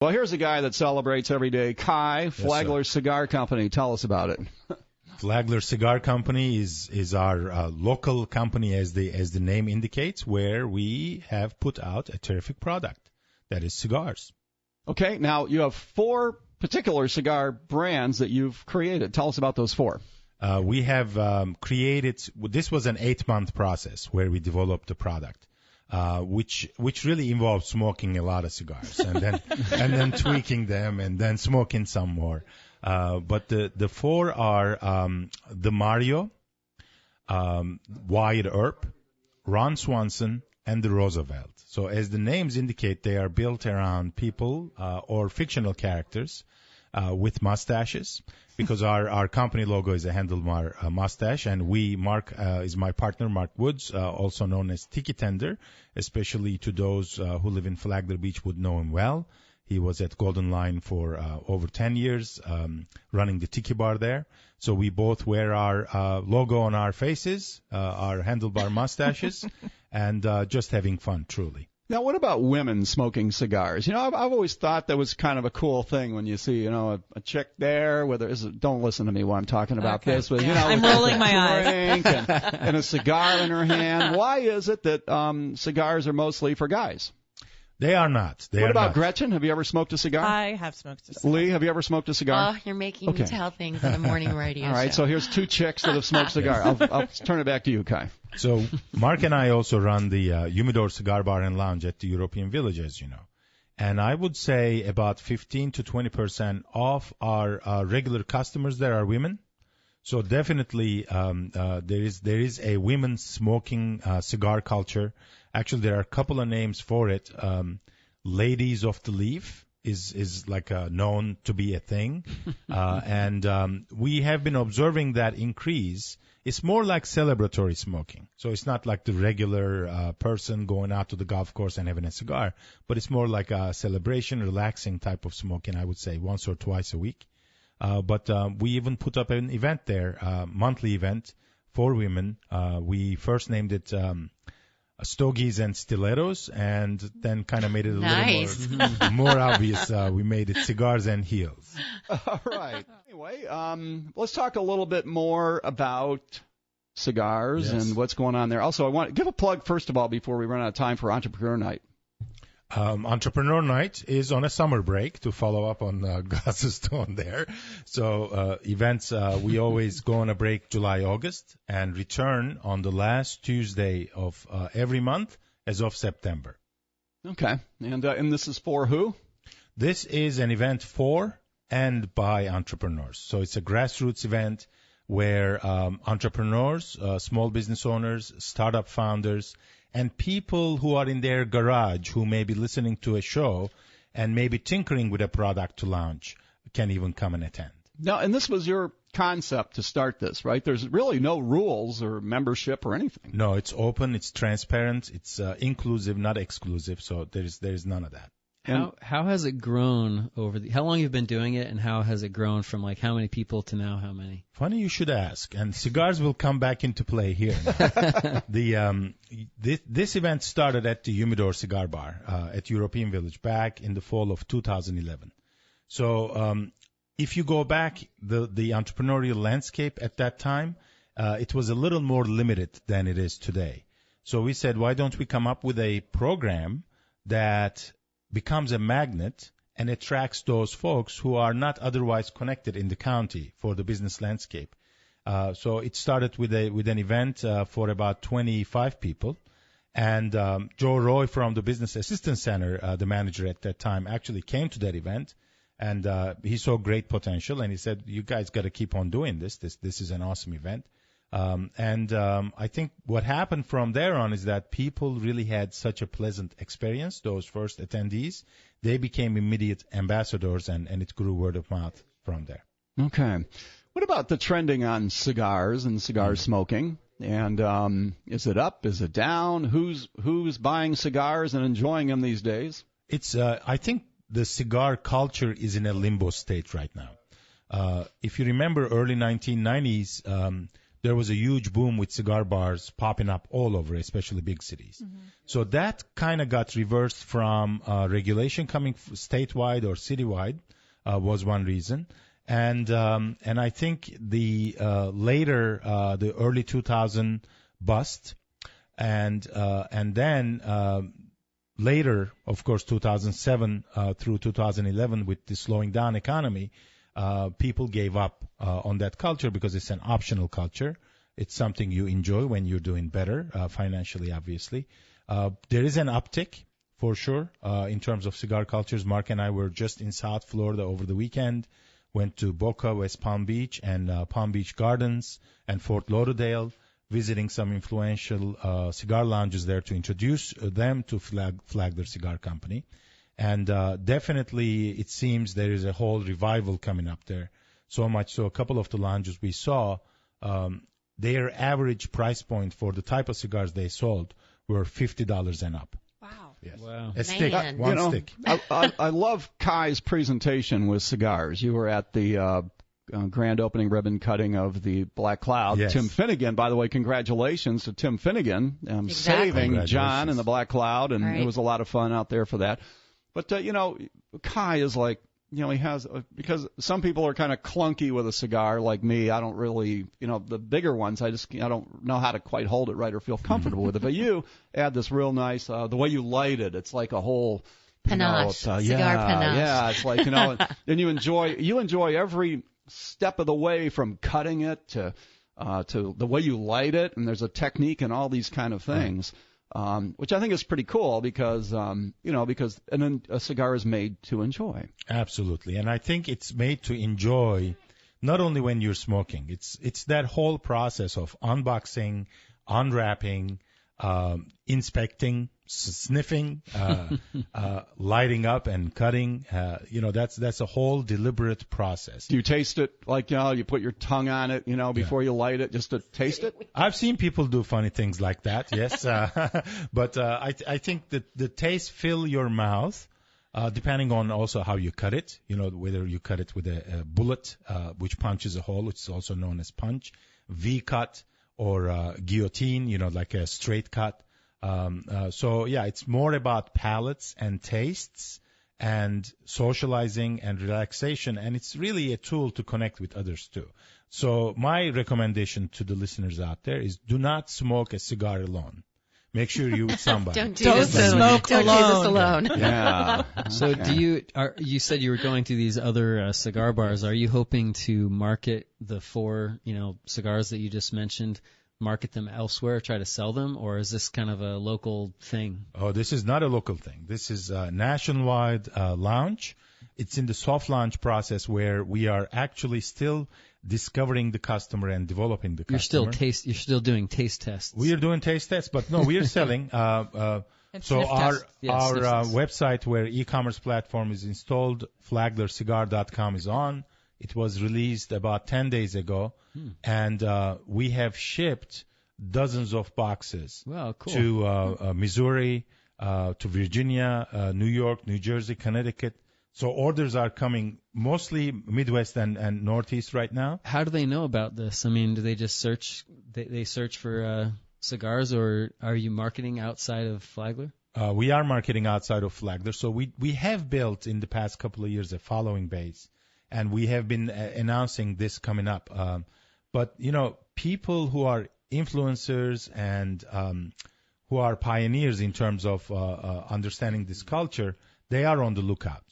Well, here's a guy that celebrates every day. Kai, Flagler Cigar Company. Tell us about it. Flagler Cigar Company is our local company, as the name indicates, where we have put out a terrific product. That is cigars. Okay, now you have 4 particular cigar brands that you've created. Tell us about those 4. We have created, this was an 8-month process where we developed the product. Which really involves smoking a lot of cigars and then tweaking them and then smoking some more. But the 4 are the Mario, Wyatt Earp, Ron Swanson, and the Roosevelt. So as the names indicate, they are built around people or fictional characters with mustaches. Because our company logo is a handlebar mustache, and Mark is my partner, Mark Woods, also known as Tiki Tender, especially to those who live in Flagler Beach would know him well. He was at Golden Lion for over 10 years, running the Tiki Bar there. So we both wear our logo on our faces, our handlebar mustaches, and just having fun, truly. Now, what about women smoking cigars? You know, I've always thought that was kind of a cool thing when you see, you know, a chick there. Don't listen to me while I'm talking about this, but you know, I'm rolling my eyes. And a cigar in her hand. Why is it that cigars are mostly for guys? They are not. What about Gretchen? Have you ever smoked a cigar? I have smoked a cigar. Lee, have you ever smoked a cigar? Oh, you're making me tell things on a morning radio show. All right, so here's 2 chicks that have smoked cigar. I'll turn it back to you, Kai. So Mark and I also run the Humidor Cigar Bar and Lounge at the European Village, as you know. And I would say about 15 to 20% of our regular customers there are women. So definitely there is a women smoking cigar culture. Actually, there are a couple of names for it. Ladies of the Leaf is like known to be a thing. And we have been observing that increase. It's more like celebratory smoking. So it's not like the regular person going out to the golf course and having a cigar, but it's more like a celebration, relaxing type of smoking, I would say, once or twice a week. But we even put up an event there, a monthly event for women. We first named it Stogies and Stilettos, and then kind of made it a little more obvious. We made it Cigars and Heels. All right. Anyway, let's talk a little bit more about cigars and what's going on there. Also, I want to give a plug, first of all, before we run out of time, for Entrepreneur Night. Entrepreneur Night is on a summer break, to follow up on Gus's tone there. So events, we always go on a break July, August, and return on the last Tuesday of every month as of September. Okay. And this is for who? This is an event for and by entrepreneurs. So it's a grassroots event where entrepreneurs, small business owners, startup founders, and people who are in their garage who may be listening to a show and maybe tinkering with a product to launch can even come and attend. Now, and this was your concept to start this, right? There's really no rules or membership or anything. No, it's open, it's transparent, it's inclusive, not exclusive, so there's none of that. How has it grown how long you've been doing it, and how has it grown from like how many people to now how many? Funny you should ask, and cigars will come back into play here. This event started at the Humidor Cigar Bar at European Village back in the fall of 2011. So if you go back, the entrepreneurial landscape at that time, it was a little more limited than it is today. So we said, why don't we come up with a program that becomes a magnet and attracts those folks who are not otherwise connected in the county for the business landscape. So it started with an event for about 25 people. And Joe Roy from the Business Assistance Center, the manager at that time, actually came to that event. And he saw great potential. And he said, you guys got to keep on doing this. This is an awesome event. I think what happened from there on is that people really had such a pleasant experience, those first attendees. They became immediate ambassadors, and it grew word of mouth from there. Okay. What about the trending on cigars and cigar smoking? And is it up? Is it down? Who's buying cigars and enjoying them these days? It's I think the cigar culture is in a limbo state right now. If you remember early 1990s, there was a huge boom with cigar bars popping up all over, especially big cities. So that kind of got reversed from regulation coming statewide or citywide was one reason. And I think the the early 2000 bust, and then later, of course, 2007 through 2011, with the slowing down economy, people gave up on that culture because it's an optional culture. It's something you enjoy when you're doing better financially, obviously. There is an uptick for sure in terms of cigar cultures. Mark and I were just in South Florida over the weekend. Went to Boca, West Palm Beach, and Palm Beach Gardens and Fort Lauderdale, visiting some influential cigar lounges there to introduce them to Flagler Cigar Company. And definitely it seems there is a whole revival coming up there. So much so a couple of the lounges we saw, their average price point for the type of cigars they sold were $50 and up. Wow. Yes. Wow. A stick, Man. one stick. I love Kai's presentation with cigars. You were at the grand opening ribbon cutting of the Black Cloud. Yes. Tim Finnegan, by the way, congratulations to Tim Finnegan Exactly. saving John in the Black Cloud, and Right. it was a lot of fun out there for that. But, Kai is like, he has, because some people are kind of clunky with a cigar like me. I don't really, the bigger ones, I don't know how to quite hold it right or feel comfortable with it. But you add this real nice, the way you light it, it's like a whole Panache, cigar panache. Yeah, it's like, and you enjoy every step of the way from cutting it to the way you light it, and there's a technique and all these kind of things. Which I think is pretty cool because a cigar is made to enjoy. Absolutely. And I think it's made to enjoy not only when you're smoking. It's that whole process of unboxing, unwrapping, inspecting, sniffing, lighting up and cutting. That's a whole deliberate process. Do you taste it like, you put your tongue on it, before you light it just to taste it? I've seen people do funny things like that, yes. But I think that the taste fill your mouth, depending on also how you cut it, whether you cut it with a bullet, which punches a hole, which is also known as punch, V-cut, or guillotine, like a straight cut. It's more about palates and tastes and socializing and relaxation, and it's really a tool to connect with others too. So my recommendation to the listeners out there is do not smoke a cigar alone. Make sure you're with somebody. Don't do Don't this smoke Don't do this alone. Yeah. So you said you were going to these other cigar bars. Are you hoping to market the four, cigars that you just mentioned, market them elsewhere, try to sell them, or is this kind of a local thing? Oh, this is not a local thing. This is a nationwide launch. It's in the soft launch process where we are actually still discovering the customer and developing the customer. You're still doing taste tests. We are doing taste tests, but no, we are selling. So our website where e-commerce platform is installed, flaglercigar.com, is on. It was released about 10 days ago, and we have shipped dozens of boxes to Missouri, to Virginia, New York, New Jersey, Connecticut. So orders are coming mostly Midwest and Northeast right now. How do they know about this? I mean, do they just search? They search for cigars, or are you marketing outside of Flagler? We are marketing outside of Flagler. So we have built in the past couple of years a following base, and we have been announcing this coming up. But, people who are influencers and who are pioneers in terms of understanding this culture, they are on the lookout.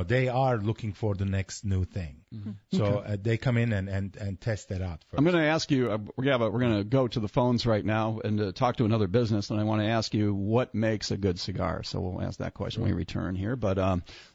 They are looking for the next new thing. Mm-hmm. So they come in and test that out first. I'm going to ask you, we're going to go to the phones right now and talk to another business, and I want to ask you what makes a good cigar. So we'll ask that question when we return here. But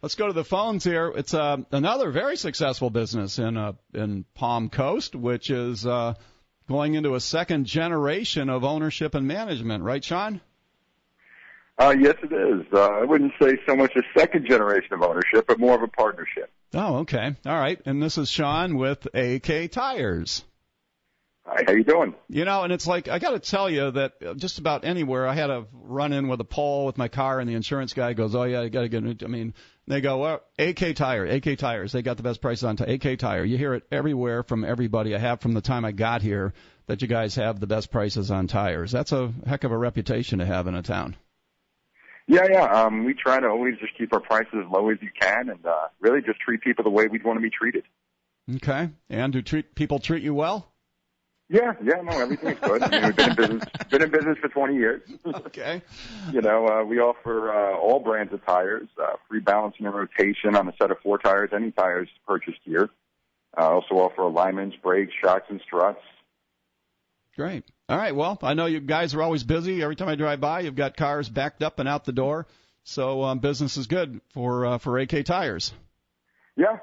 let's go to the phones here. It's another very successful business in Palm Coast, which is going into a second generation of ownership and management. Right, Sean? Yes, it is. I wouldn't say so much a second generation of ownership, but more of a partnership. Oh, okay. All right. And this is Sean with AK Tires. Hi, how you doing? You know, and it's like, I got to tell you that just about anywhere, I had a run-in with a pole with my car, and the insurance guy goes, oh, yeah, you got to get it. I mean, they go, well, AK Tires, they got the best prices on AK Tire. You hear it everywhere from everybody. I have from the time I got here that you guys have the best prices on tires. That's a heck of a reputation to have in a town. Yeah. We try to always just keep our prices as low as you can, and really just treat people the way we'd want to be treated. Okay. And do people treat you well? Yeah, no, everything's good. I mean, we've been in business for 20 years. Okay. You know, we offer all brands of tires, free balancing and rotation on a set of 4 tires, any tires purchased here. Also offer alignments, brakes, shocks, and struts. Great. All right. Well, I know you guys are always busy. Every time I drive by, you've got cars backed up and out the door. So business is good for AK Tires. Yeah.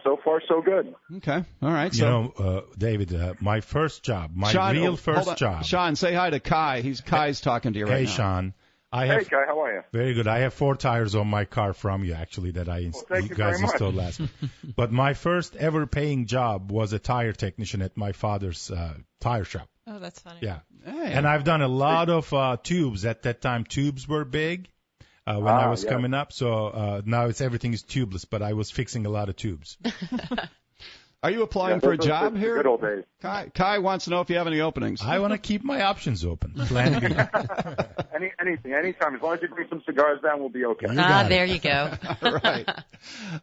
So far, so good. Okay. All right. You know, David, my first job, Sean, first job. Sean, say hi to Kai. Kai's talking to you right now. Hey, Sean. Hey, Kai, how are you? Very good. I have 4 tires on my car from you, actually, that you guys installed last week. But my first ever paying job was a tire technician at my father's tire shop. Oh, that's funny. Yeah. Hey. And I've done a lot of tubes. At that time, tubes were big when I was coming up. So now everything is tubeless, but I was fixing a lot of tubes. Are you applying for a job here? Good old days. Kai wants to know if you have any openings. I want to keep my options open. Plan B. Anything, anytime. As long as you bring some cigars down, we'll be okay. There you go. Right.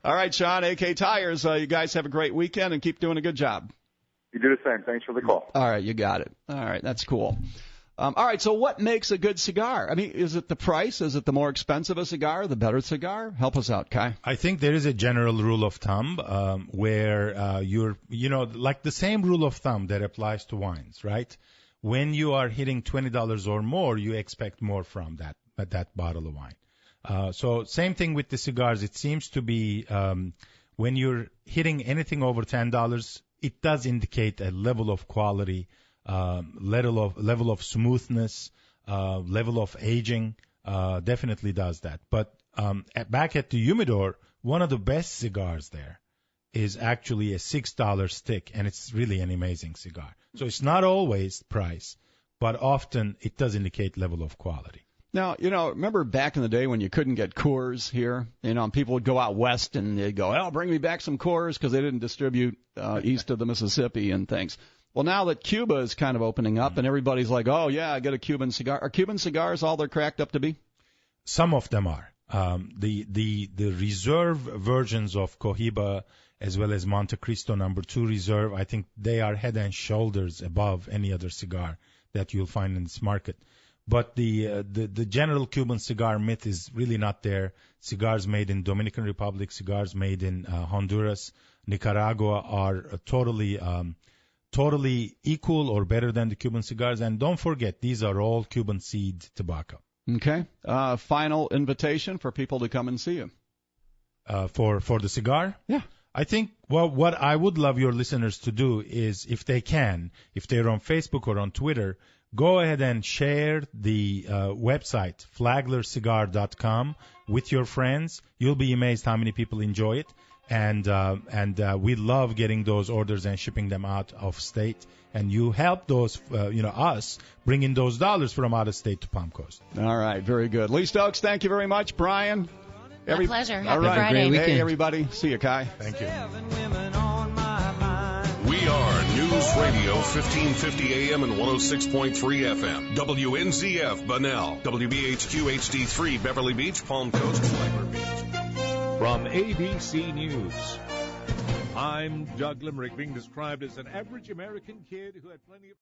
All right, Sean, AK Tires, you guys have a great weekend and keep doing a good job. You do the same. Thanks for the call. All right, you got it. All right, that's cool. All right, so what makes a good cigar? I mean, is it the price? Is it the more expensive a cigar, the better cigar? Help us out, Kai. I think there is a general rule of thumb where like the same rule of thumb that applies to wines, right? When you are hitting $20 or more, you expect more from that bottle of wine. So same thing with the cigars. It seems to be when you're hitting anything over $10, it does indicate a level of quality, level of smoothness, level of aging. Definitely does that. But back at the humidor, one of the best cigars there is actually a $6 stick, and it's really an amazing cigar. So it's not always price, but often it does indicate level of quality. Now, remember back in the day when you couldn't get Coors here? And people would go out west and they'd go, oh, bring me back some Coors because they didn't distribute east of the Mississippi and things. Well, now that Cuba is kind of opening up and everybody's like, oh, yeah, I get a Cuban cigar. Are Cuban cigars all they're cracked up to be? Some of them are. The reserve versions of Cohiba as well as Monte Cristo No. 2 Reserve, I think they are head and shoulders above any other cigar that you'll find in this market. But the general Cuban cigar myth is really not there. Cigars made in Dominican Republic, cigars made in Honduras, Nicaragua are totally equal or better than the Cuban cigars. And don't forget, these are all Cuban seed tobacco. Okay. Final invitation for people to come and see you. For the cigar? Yeah. I think, what I would love your listeners to do is, if they're on Facebook or on Twitter, go ahead and share the website, flaglercigar.com, with your friends. You'll be amazed how many people enjoy it. And we love getting those orders and shipping them out of state. And you help those, us bring in those dollars from out of state to Palm Coast. All right, very good. Lee Stokes, thank you very much. Brian. My pleasure. Happy all right. Friday. Hey, everybody. See you, Kai. Thank you. We are News Radio 1550 AM and 106.3 FM. WNZF Bunnell. WBHQ HD3 Beverly Beach, Palm Coast, Flagler Beach. From ABC News, I'm Doug Limerick, being described as an average American kid who had plenty of...